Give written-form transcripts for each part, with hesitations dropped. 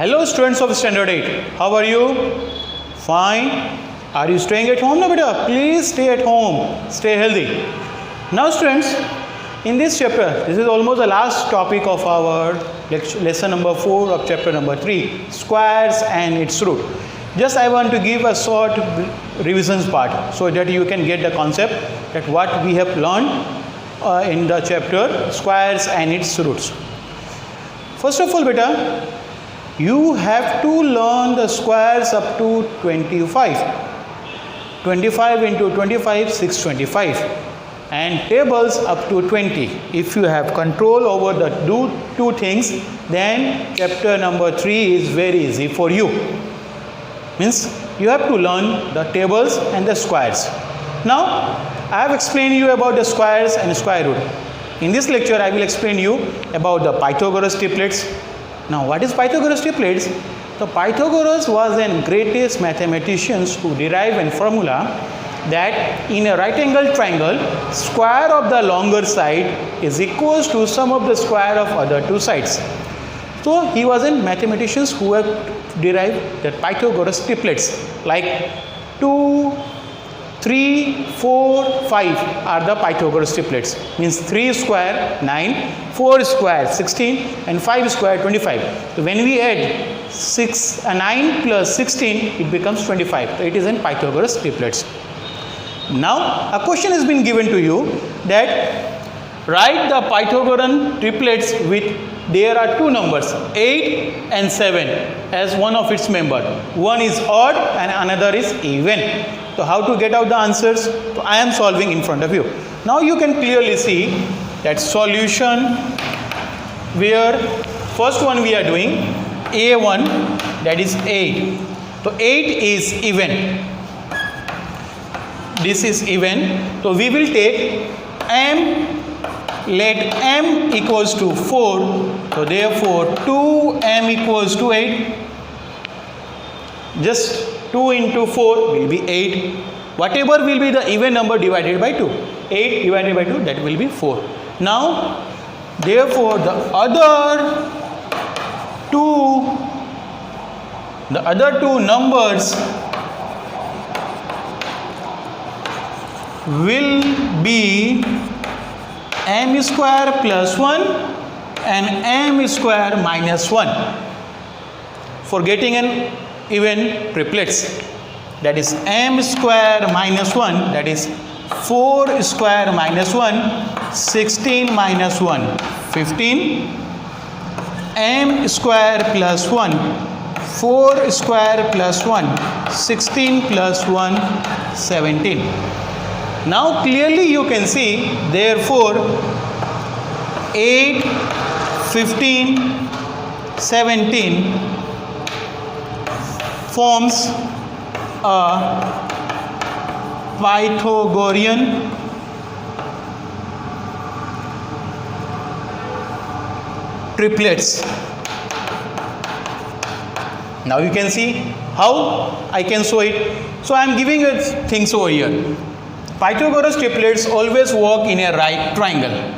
Hello students of standard 8, how are you? Fine. Are you staying at home? No beta, please stay at home, stay healthy. Now students, in this chapter, this is almost the last topic of our lesson number 4 of chapter number 3, squares and its root. Just I want to give a short revisions part so that you can get the concept that what we have learned in the chapter squares and its roots. First of all beta, you have to learn the squares up to 25. 25 into 25, 625. And tables up to 20. If you have control over the two things, then chapter number 3 is very easy for you. Means you have to learn the tables and the squares. Now, I have explained you about the squares and square root. In this lecture, I will explain you about the Pythagoras triplets. Now, what is Pythagoras triplets? The Pythagoras was the greatest mathematician who derived a formula that in a right angle triangle, square of the longer side is equals to sum of the square of other two sides. So, he was a mathematician who have derived the Pythagoras triplets like 2, 3, 4, 5 are the Pythagoras triplets. Means 3 square 9, 4 square 16 and 5 square 25. So when we add 9 plus 16, it becomes 25. So it is in Pythagoras triplets. Now a question has been given to you that write the Pythagorean triplets with there are two numbers 8 and 7 as one of its member. One is odd and another is even. So how to get out the answers? So I am solving in front of you. Now you can clearly see that solution where first one we are doing A1, that is 8. So 8 is even. This is even. So we will take m, let m equals to 4. So therefore 2m equals to 8. Just 2 into 4 will be 8. Whatever will be the even number divided by 2. 8 divided by 2, that will be 4. Now, therefore, the other two numbers will be m square plus 1 and m square minus 1. For getting an even triplets, that is m square minus 1, that is 4 square minus 1, 16 minus 1, 15, m square plus 1, 4 square plus 1, 16 plus 1, 17. Now clearly you can see, therefore 8, 15, 17 forms a Pythagorean triplets. Now you can see how I can show it. So I am giving you things over here. Pythagoras triplets always work in a right triangle.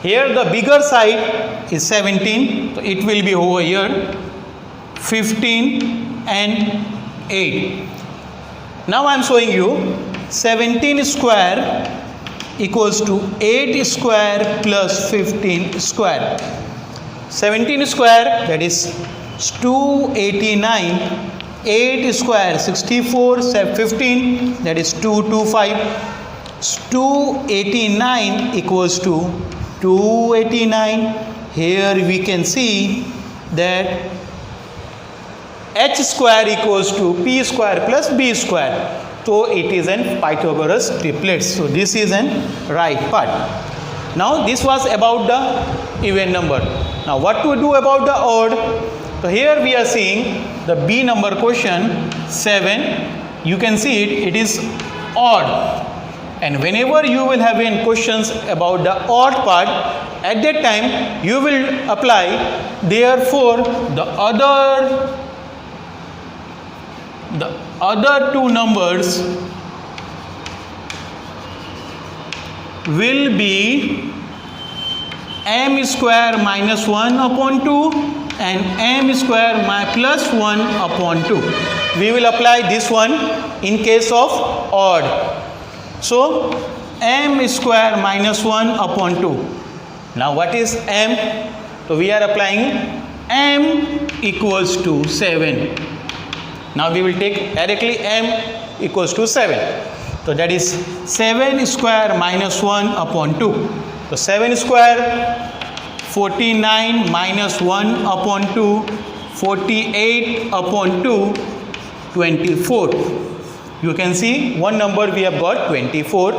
Here the bigger side is 17, so it will be over here 15 and 8. Now I am showing you 17 square equals to 8 square plus 15 square. 17 square, that is 289, 8 square 64, 15, that is 225. 289 equals to 289. Here we can see that h square equals to p square plus b square. So it is an Pythagoras triplets. So this is an right part. Now this was about the even number. Now what to do about the odd? So here we are seeing the B number question 7. You can see it is odd. And whenever you will have any questions about the odd part, at that time you will apply therefore the other two numbers will be m square minus 1 upon 2 and m square plus 1 upon 2. We will apply this one in case of odd. So m square minus 1 upon 2. Now what is m? So we are applying m equals to 7. Now we will take directly m equals to 7. So that is 7 square minus 1 upon 2. So 7 square 49 minus 1 upon 2, 48 upon 2, 24. You can see one number we have got 24.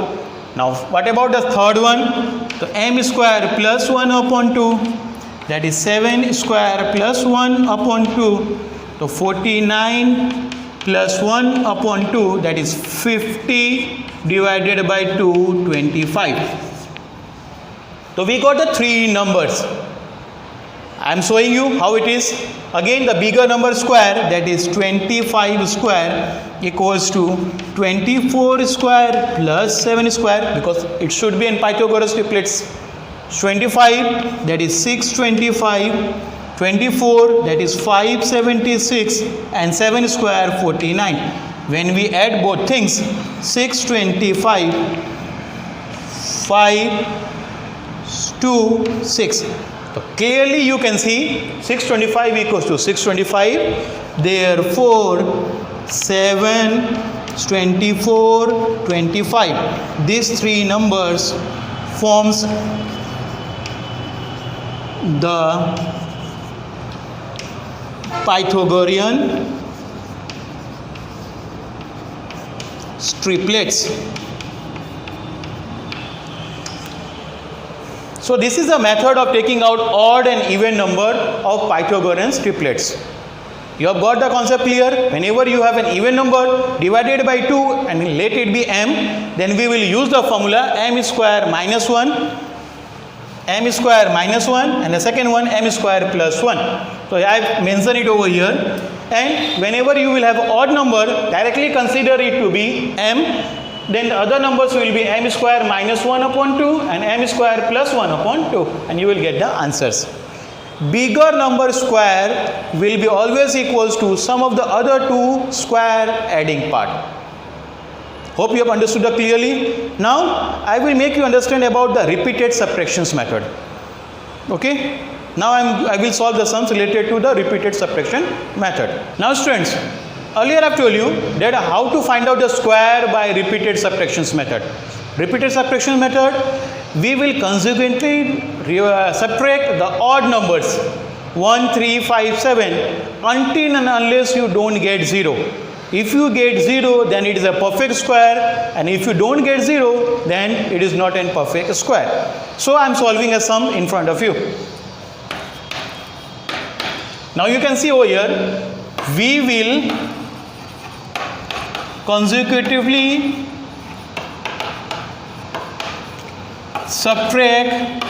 Now what about the third one? So m square plus 1 upon 2, that is 7 square plus 1 upon 2. So 49 plus 1 upon 2, that is 50 divided by 2, 25. So we got the three numbers. I am showing you how it is. Again the bigger number square, that is 25 square equals to 24 square plus 7 square, because it should be in Pythagoras triplets. 25, that is 625, 24, that is 576, and 7 square 49. When we add both things, 625, 5, 2, 6. So clearly you can see 625 equals to 625. Therefore 7, 24, 25. These three numbers forms the Pythagorean triplets. So this is the method of taking out odd and even number of Pythagorean triplets. You have got the concept clear? Whenever you have an even number divided by 2 and let it be m, then we will use the formula m square minus 1, m square minus 1, and the second one m square plus 1. So I have mentioned it over here. And whenever you will have an odd number, directly consider it to be m. Then the other numbers will be m square minus 1 upon 2 and m square plus 1 upon 2, and you will get the answers. Bigger number square will be always equals to sum of the other two square adding part. Hope you have understood that clearly. Now I will make you understand about the repeated subtractions method. Okay. Now I will solve the sums related to the repeated subtraction method. Now students, earlier I have told you that how to find out the square by repeated subtractions method. Repeated subtraction method, we will consequently subtract the odd numbers 1, 3, 5, 7 until and unless you don't get 0. If you get 0, then it is a perfect square, and if you don't get 0, then it is not a perfect square. So I am solving a sum in front of you. Now you can see over here, we will consecutively subtract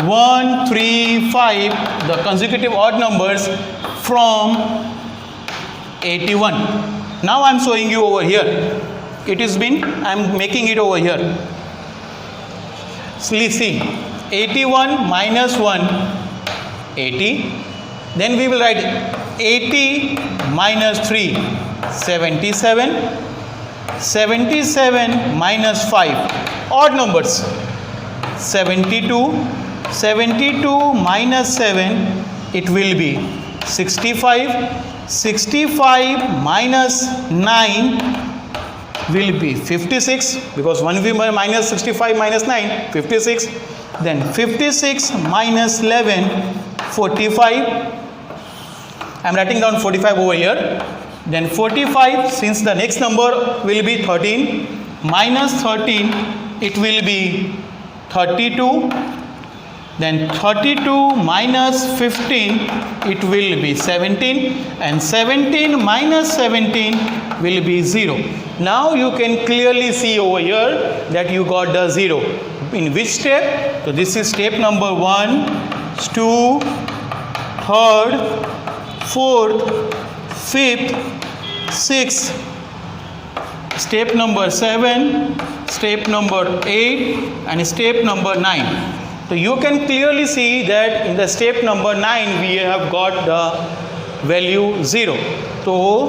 1, 3, 5, the consecutive odd numbers from 81. Now I am showing you over here. It has been, I am making it over here. Please see, 81 minus 1, 80. Then we will write 80 minus 3, 77. 77 minus 5, odd numbers. 72. 72 minus 7, it will be 65. 65 minus 9 will be 56, because 1 will be minus 65 minus 9, 56. Then 56 minus 11, 45. I am writing down 45 over here. Then 45, since the next number will be 13, minus 13, it will be 32. Then 32 minus 15, it will be 17, and 17 minus 17 will be 0. Now you can clearly see over here that you got the 0. In which step? So this is step number 1, 2, 3rd, 4th, 5th, 6th, step number 7, step number 8 and step number 9. So you can clearly see that in the step number 9 we have got the value 0. So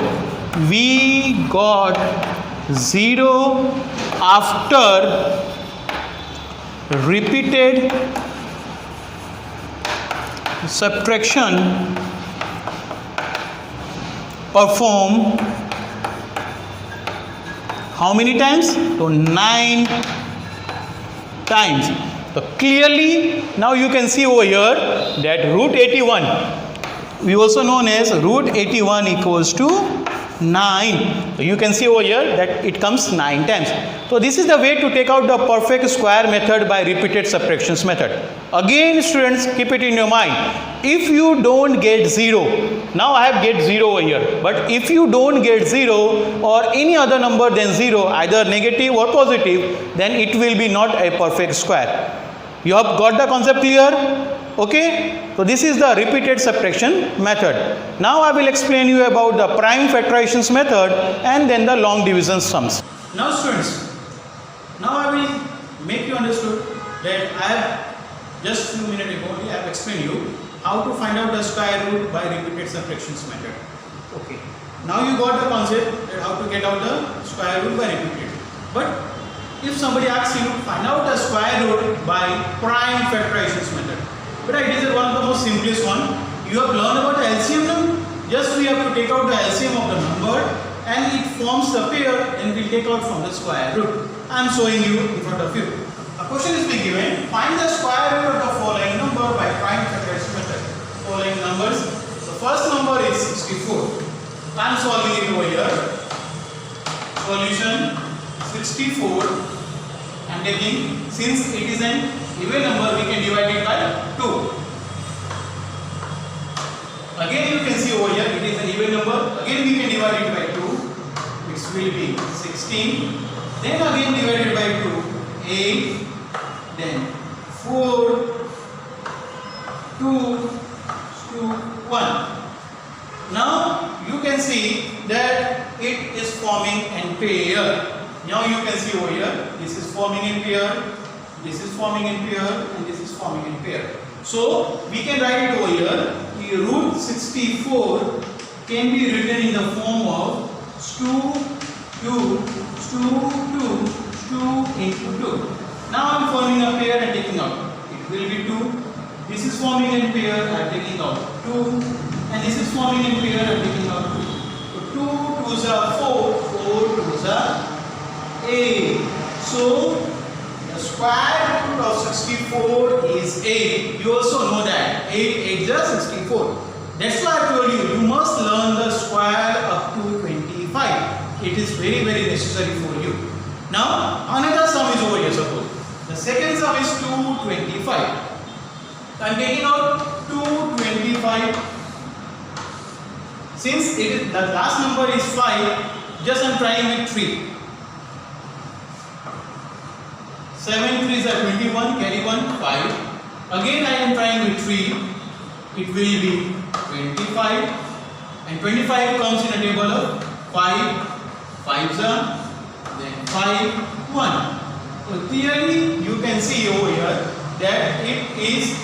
we got 0 after repeated subtraction perform how many times? So 9 times. So clearly now you can see over here that root 81, we also known as root 81 equals to 9. So you can see over here that it comes 9 times. So this is the way to take out the perfect square method by repeated subtractions method. Again students, keep it in your mind. If you don't get 0, now I have get 0 over here, but if you don't get 0 or any other number than 0, either negative or positive, then it will be not a perfect square. You have got the concept clear? Okay, so this is the repeated subtraction method. Now I will explain you about the prime factorizations method and then the long division sums. Now students, now I will make you understood that I have just few minutes ago I have explained you how to find out the square root by repeated subtractions method. Okay, now you got the concept that how to get out the square root by repeated. But if somebody asks you to find out the square root by prime factorizations method, but it is one of the most simplest one. You have learned about the LCM now. Just we have to take out the LCM of the number and it forms the pair and we take out from the square root. I am showing you in front of you. A question is being given. Find the square root of the following number by prime factorization method. Following numbers. The first number is 64. I am solving it over here. Solution 64. And taking, since it is an even number, we can divide it by 2. Again you can see over here it is an even number. Again we can divide it by 2. It will be 16. Then again divided by 2, 8. Then 4, 2, 1. Now you can see that it is forming an pair. Now you can see over here, this is forming in pair, this is forming in pair, and this is forming in pair. So we can write it over here. The root 64 can be written in the form of 2 into 2. Now I am forming a pair and taking out. It will be 2. This is forming in pair, I am taking out 2, and this is forming in pair, I am taking out 2. So 2 2s are 4, 4 2s are 8. So the square root of 64 is 8. You also know that 8 8s are 64. That's why I told you, you must learn the square up to 25. It is very necessary for you. Now another sum is over here. Suppose the second sum is 225. I am taking out 225. Since it is the last number is 5, just I am trying with 3. 7 3s are 21, carry 1, 5. Again I am trying with 3. It will be 25. And 25 comes in a table of 5. 5s are, then 5, 1. So clearly you can see over here that it is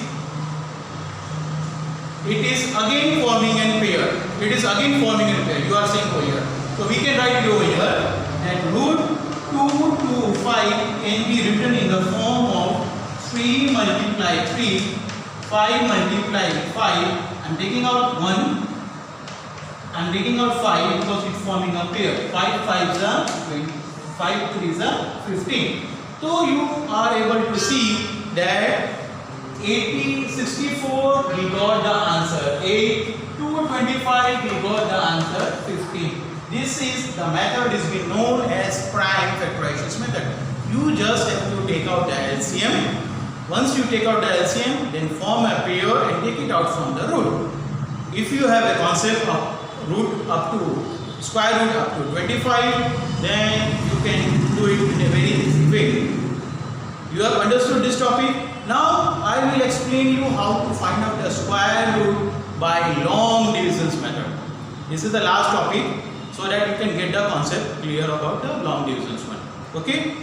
again forming a pair. It is again forming a pair. You are saying over here. So we can write it over here that root 225 can be written in the form of 3 multiply 3, 5 multiply 5. I am taking out 1. I am taking out 5 because it is forming a pair. 5 5s are 20, 5 3s are 15. So you are able to see that 64 we got the answer 8, 225 we got the answer 15. This is the method is been known as prime factorizations method. You just have to take out the LCM. Once you take out the LCM, then form a pair and take it out from the root. If you have a concept of root up to square root up to 25, then you can do it in a very easy way. You have understood this topic. Now I will explain you how to find out the square root by long divisions method. This is the last topic, so that you can get the concept clear about the long divisions method. Okay.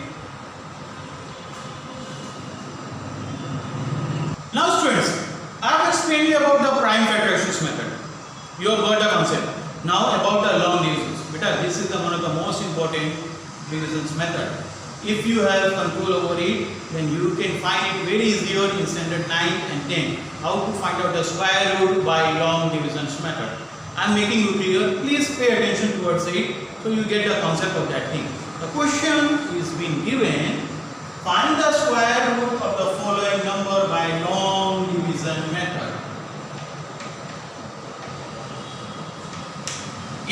You have got the concept. Now about the long divisions. Beta, this is one of the most important divisions method. If you have control over it, then you can find it very easier in standard 9 and 10. How to find out the square root by long divisions method. I am making you clear. Please pay attention towards it so you get the concept of that thing. The question is being given. Find the square root of the following number by long division method.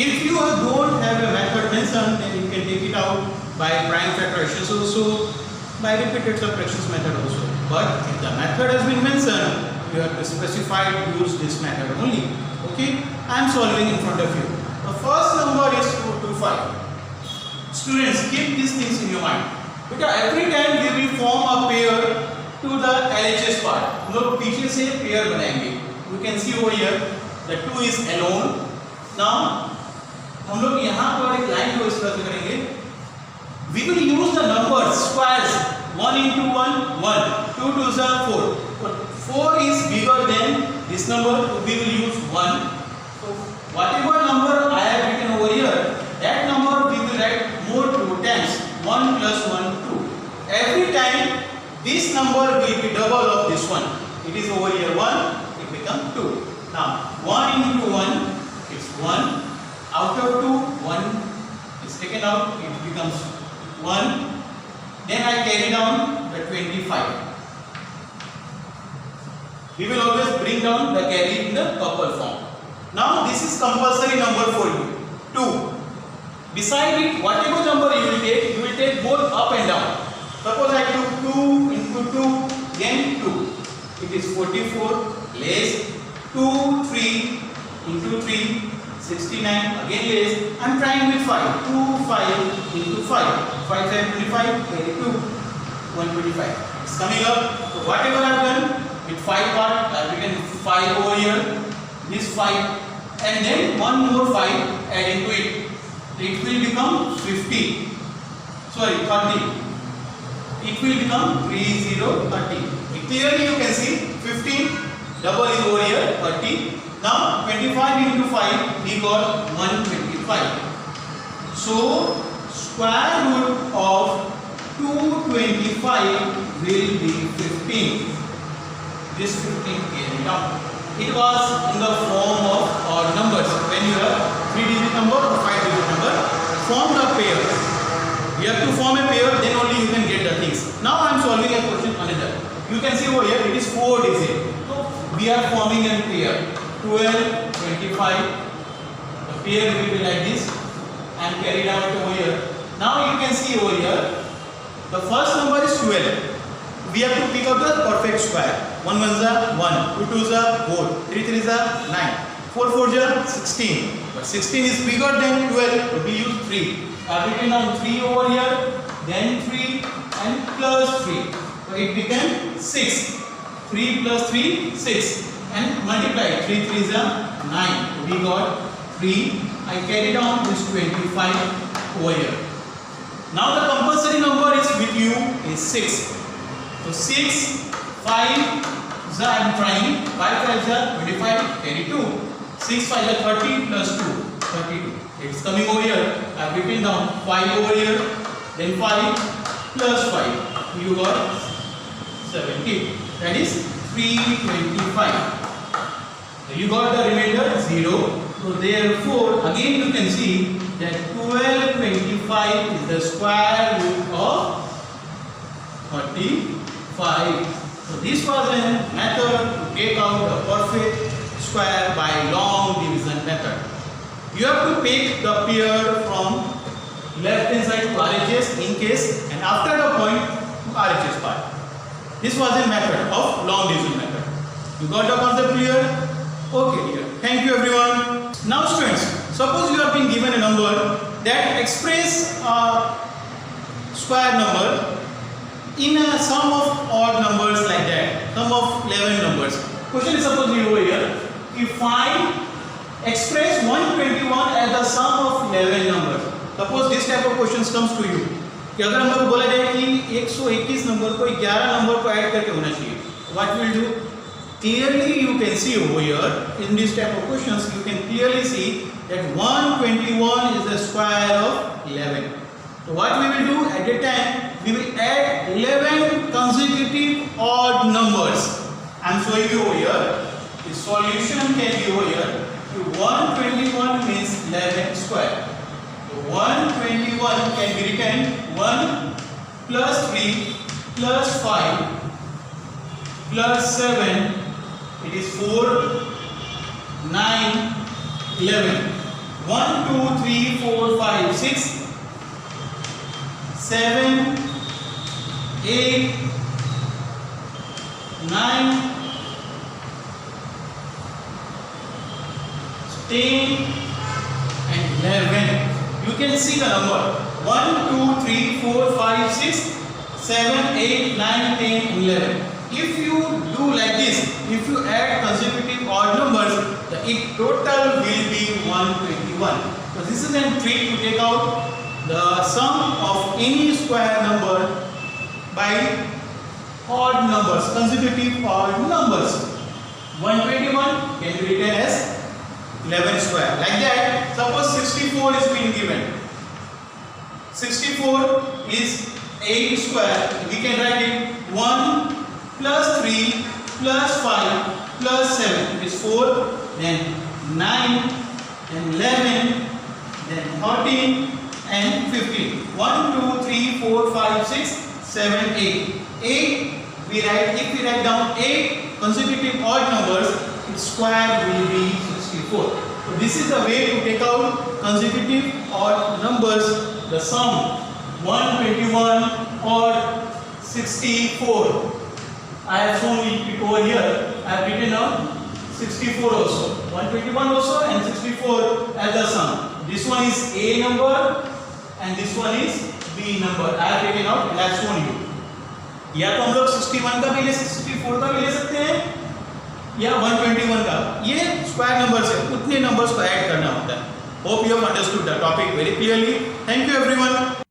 If you don't have a method mentioned, then you can take it out by prime factorization also, by repeated subtractions method also. But if the method has been mentioned, you have to specify use this method only. Okay, I am solving in front of you. The first number is 425. Students, keep these things in your mind. Because every time we will form a pair to the LHS part. हम लोग पीछे से pair बनाएंगे. You can see over here, the 2 is alone. Now हम लोग यहाँ पर एक लाइन को इस तरह से करेंगे. We will use the numbers squares 1 into 1 1 2 to the 4. But 4 is bigger than this number, so we will use 1. So whatever number I have written over here, that number we will write more 2 times. 1 plus 1 2. Every time this number will be double of this one. It is over here 1, it becomes 2. Now 1 into 1 is 1. Out of 2, 1 is taken out, it becomes 1. Then I carry down the 25. We will always bring down the carry in the couple form. Now this is compulsory number for you. 2. Beside it, whatever number you will take both up and down. Suppose I took 2 into 2, then 2. It is 44 less 2, 3 into 3. 69 again less. I am trying with 5. 2, 5 into 5. 5 times 25, 22, 125. It's coming up. So whatever I have done with 5 part, I have written 5 over here. This 5 and then one more 5 add into it. It will become 50. Sorry, 30. It will become 30. Clearly you can see 15 double is over here 30. Now 25 into 5 we got 125. So square root of 225 will be 15. This 15 carried out. It was in the form of odd numbers. When you have 3-digit number or 5-digit number, form the pair. You have to form a pair, then only you can get the things. Now I am solving a question another. You can see over here it is 4 digit. So we are forming a pair. 12, 25. The pair will be like this and carried out over here. Now you can see over here the first number is 12. We have to pick out the perfect square. 1 1 is 1, 2 2 is 4, 3 3 is 9, 4 4 is 16. But 16 is bigger than 12, so we use 3. I have written down 3 over here, then 3 and plus 3. So it became 6. 3 plus 3, 6. And multiply 3 3 is 9. We got 3. I carry down this 25 over here. Now the compulsory number is with you is 6. So 6, 5 is I am trying. 5 5 is 25. Carry 2. 6 5 is 30 plus 2. 32. It's coming over here. I have written down 5 over here. Then 5 plus 5. You got 70. That is 325. You got the remainder 0. So therefore, again you can see that 1225 is the square root of 35. So this was a method to take out the perfect square by long division method. You have to pick the pair from left hand side to RHS in case and after the point to RHS part. This was a method of long division method. You got the concept clear? Okay dear. Thank you everyone. Now students, suppose you have been given a number that express a square number in a sum of odd numbers like that, sum of 11 numbers. Question is suppose you over here, you find express 121 as the sum of 11 numbers. Suppose this type of questions comes to you कि अगर हम लोग बोला जाए कि 121 number को 11 number को add करके होना चाहिए, what will do? clearly you can see over here in this type of questions, you can clearly see that 121 is the square of 11. So what we will do at that time, we will add 11 consecutive odd numbers. I am showing you over here. The solution can be over here. 121 means 11 square. So 121 can be written 1 plus 3 plus 5 plus 7. It is 4, 9, 11. 1, 2, 3, 4, 5, 6, 7, 8, 9, 10 and 11. You can see the number 1, 2, 3, 4, 5, 6, 7, 8, 9, 10, 11. If you do like this, if you add consecutive odd numbers, the total will be 121. So this is a trick to take out the sum of any square number by odd numbers, consecutive odd numbers. 121 can be written as 11 square. Like that, suppose 64 is being given. 64 is 8 square. We can write it 1 plus 3 plus 5 plus 7 is 4, then 9, then 11, then 13 and 15. 1, 2, 3, 4, 5, 6, 7, 8. 8 we write, if we write down 8 consecutive odd numbers, its square will be 64. So this is the way to take out consecutive odd numbers, the sum 121 or 64. I have shown it over here. I have written down 64 also, 121 also and 64 as the sum. This one is A number and this one is B number. I have written out and I have shown you. या तो हम लोग 61 का भी ले 64 का भी ले सकते हैं या 121 का. ये स्क्वायर नंबर्स है, उतने नंबर्स को ऐड करना होता है. Hope you have understood the topic very clearly. Thank you everyone.